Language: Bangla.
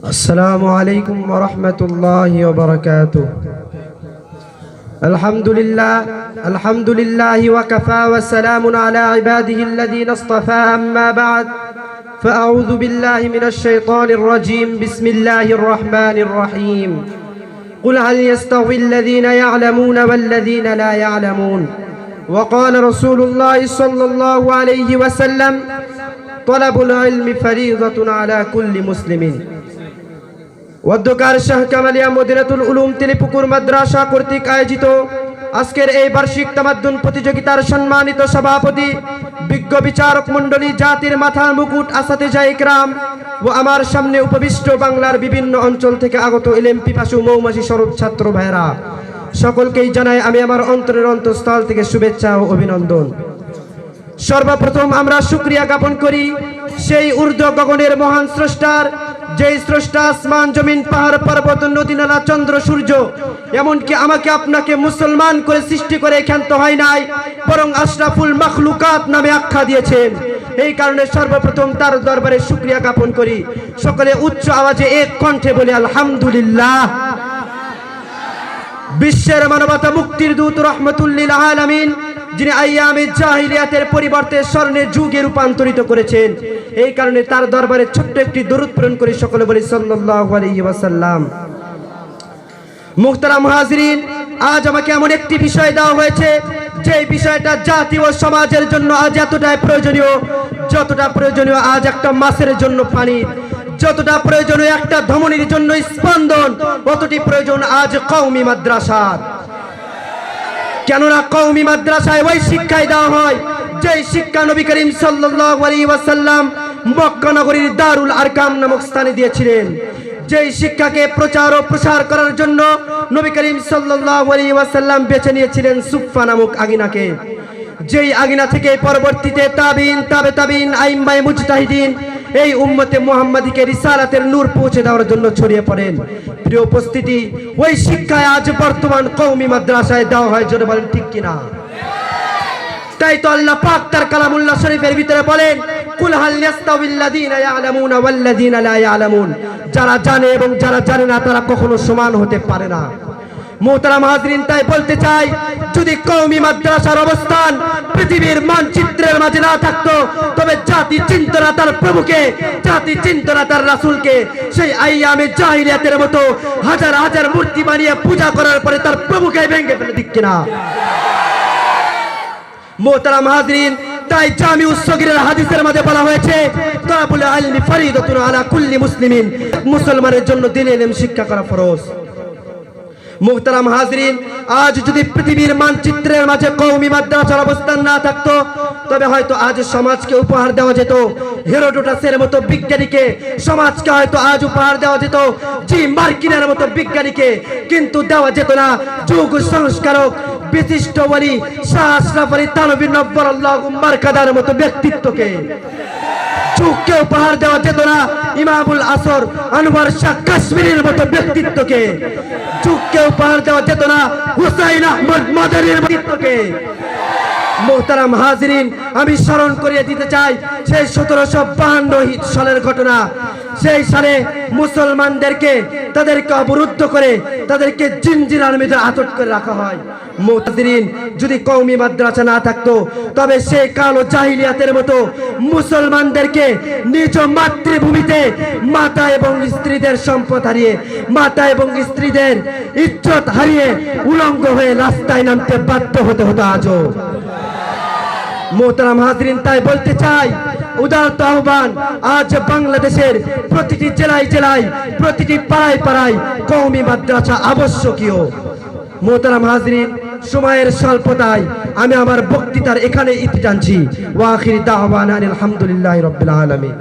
السلام عليكم ورحمة الله وبركاته. الحمد لله وكفى وسلام على عباده الذين اصطفى. أما بعد فأعوذ بالله من الشيطان الرجيم. بسم الله الرحمن الرحيم. قل هل يستوي الذين يعلمون والذين لا يعلمون. وقال رسول الله صلى الله عليه وسلم طلب العلم فريضة على كل مسلم. অধ্যকার শাহ কামালিয়া মদিনাতুল উলুম তেলিপুকুর মাদ্রাসা কর্তৃক আয়োজিত আজকের এই বার্ষিক তামাদ্দুন প্রতিযোগিতার সম্মানিত সভাপতি, বিজ্ঞ বিচারক মণ্ডলী, জাতির মাথার মুকুট, আসাতিজা ইকরাম ও আমার সামনে উপবিষ্ট বাংলার বিভিন্ন অঞ্চল থেকে আগত ইলম পিপাসু মৌমাছি স্বরূপ ছাত্র ভাইরা, সকলকেই জানাই আমি আমার অন্তরের অন্তঃস্থল থেকে শুভেচ্ছা ও অভিনন্দন। সর্বপ্রথম আমরা শুকরিয়া জ্ঞাপন করি সেই ঊর্ধ্ব গগনের মহান স্রষ্টার, যেই স্রষ্টা আসমান জমিন পাহাড় পর্বত নদী নালা চন্দ্র সূর্য এমনকি আমাকে আপনাকে মুসলমান করে সৃষ্টি করে ক্ষান্ত হয় নাই, বরং আশরাফুল মাখলুকাত নামে আখ্যা দিয়েছেন। এই কারণে সর্বপ্রথম তার দরবারে শুকরিয়া জ্ঞাপন করি। সকলে উচ্চ আওয়াজে এক কণ্ঠে বলে আলহামদুলিল্লাহ। বিশ্বের মানবতা মুক্তির দূত রহমতুল লিল আলামিন, যিনি আইয়ামে জাহিলিয়াতের পরিবর্তে স্বর্ণের যুগে রূপান্তরিত করেছেন, এই কারণে তার দরবারে ছোট্ট একটি দরুদ প্রেরণ করে সকলে বলি সাল্লাল্লাহু আলাইহি ওয়াসাল্লাম। মুহতারাম হাজিরিন, আজ আমাকে এমন একটি বিষয় দেওয়া হয়েছে যে বিষয়টা জাতি ও সমাজের জন্য আজ এতটাই প্রয়োজনীয়, যতটা প্রয়োজনীয় আজ একটা মাছের জন্য পানি, যতটা প্রয়োজনীয় একটা ধমনীর জন্য স্পন্দন, ততটি প্রয়োজন আজ কওমি মাদ্রাসার। কেননা কওমি মাদ্রাসায় ওই শিক্ষাই দেওয়া হয় যে শিক্ষা নবী করিম সাল্লাল্লাহু আলাইহি ওয়াসাল্লাম মক্কা নগরীর দারুল আরকাম নামক স্থানে দিয়েছিলেন। যেই শিক্ষাকে প্রচার ও প্রসার করার জন্য নবী করিম সাল্লাল্লাহু আলাইহি ওয়াসাল্লাম বেছে নিয়েছিলেন সুফফা নামক আগিনাকে। যেই আগিনা থেকে পরবর্তীতে তাবিন, তাবে তাবিন, আইম্মায়ে মুজতাহিদিন এই উম্মতে মুহাম্মাদিকে রিসালাতের নূর পৌঁছে দেওয়ার জন্য ছড়িয়ে পড়েন। প্রিয় উপস্থিতি, ওই শিক্ষায় আজ বর্তমান কওমি মাদ্রাসায় দেওয়া হয়, জোরে বলেন ঠিক কিনা? তাই তো আল্লাহ পাক তার কালামুল্লাহ শরীফের ভিতরে বলেন কুল হাল ইয়াস্তাউিল্লাযীনা ইয়ালামুনা ওয়াল্লাযীনা লা ইয়ালামুন। যারা জানে এবং যারা জানে না তারা কখনো সমান হতে পারে না। মুহতারাম হাজরিন, তাই বলতে চাই, যদি কওমি মাদ্রাসার অবস্থান পৃথিবীর মানচিত্রের মাঝে না থাকতো, তবে জাতি চিনত না তার প্রভুকে, জাতি চিনত না তার রাসূলকে। সেই আইয়ামে জাহিলিয়াতের মতো হাজার হাজার মূর্তি বানিয়ে পূজা করার পরে তার প্রভুকে ভেঙে ফেলে দিক কিনা? মুহতারাম হাজরিন, তাই জামিউস সগীরের হাদিসের মধ্যে বলা হয়েছে তালাবুল ইলমি ফরিদাতুন আলা কুল্লি মুসলিমিন, মুসলমানের জন্য দ্বীনের ইলম শিক্ষা করা ফরজ। মুহতারাম হাজরিন, আজ যদি পৃথিবীর মানচিত্রের মাঝে কওমি মাদ্রাসার অবস্থান না থাকতো, তবে হয়তো আজ সমাজকে উপহার দেওয়া যেত হেরোডোটাসের মতো বিজ্ঞানীকে, সমাজকে হয়তো আজ উপহার দেওয়া যেত জি মার্কিনের মতো বিজ্ঞানীকে, কিন্তু দেওয়া যেত না যুগ সংস্কারক বিশিষ্ট ওলি শাহ আশরাফ আলী থানভী নব্বরাল্লাহু মারকাদার মতো ব্যক্তিত্বকে। যুগকে উপহার দেওয়া যেত না ইমামুল আসর আনোয়ার শাহ কাশ্মীরের মতো ব্যক্তিত্বকে। যুগকে উপহার দেওয়া যেত না হুসাইন আহমদ মাদানির ব্যক্তিত্বকে। মুহতারাম হাজিরিন, আমি স্মরণ করিয়ে দিতে চাই সেই 1752 সালের ঘটনা। সেই সালে মুসলমানদেরকে তাদেরকে অবরুদ্ধ করে তাদেরকে জিনজিরার মধ্যে আটক করে রাখা হয়। মুহতাজিরিন, যদি কওমি মাদ্রাসা না থাকতো, তবে সেই কালো জাহিলিয়াতের মতো মুসলমানদেরকে নিজ মাতৃভূমিতে মাতা এবং স্ত্রীদের সম্পদ হারিয়ে, মাতা এবং স্ত্রীদের ইজ্জত হারিয়ে উলঙ্গ হয়ে রাস্তায় নামতে বাধ্য হতে হতো আজও। মুহতারাম হাজরিন, তাই বলতে চাই, উদারত আহ্বান, আজ বাংলাদেশের প্রতিটি জেলায় জেলায়, প্রতিটি পাড়ায় পাড়ায় কওমি মাদ্রাসা আবশ্যকীয়। মুহতারাম হাজরিন, সময়ের স্বল্পতায় আমি আমার বক্তৃতার এখানে ইতি টানছি। ওয়া আখিরি দাওয়ানা আলহামদুলিল্লাহি রাব্বিল আলামিন।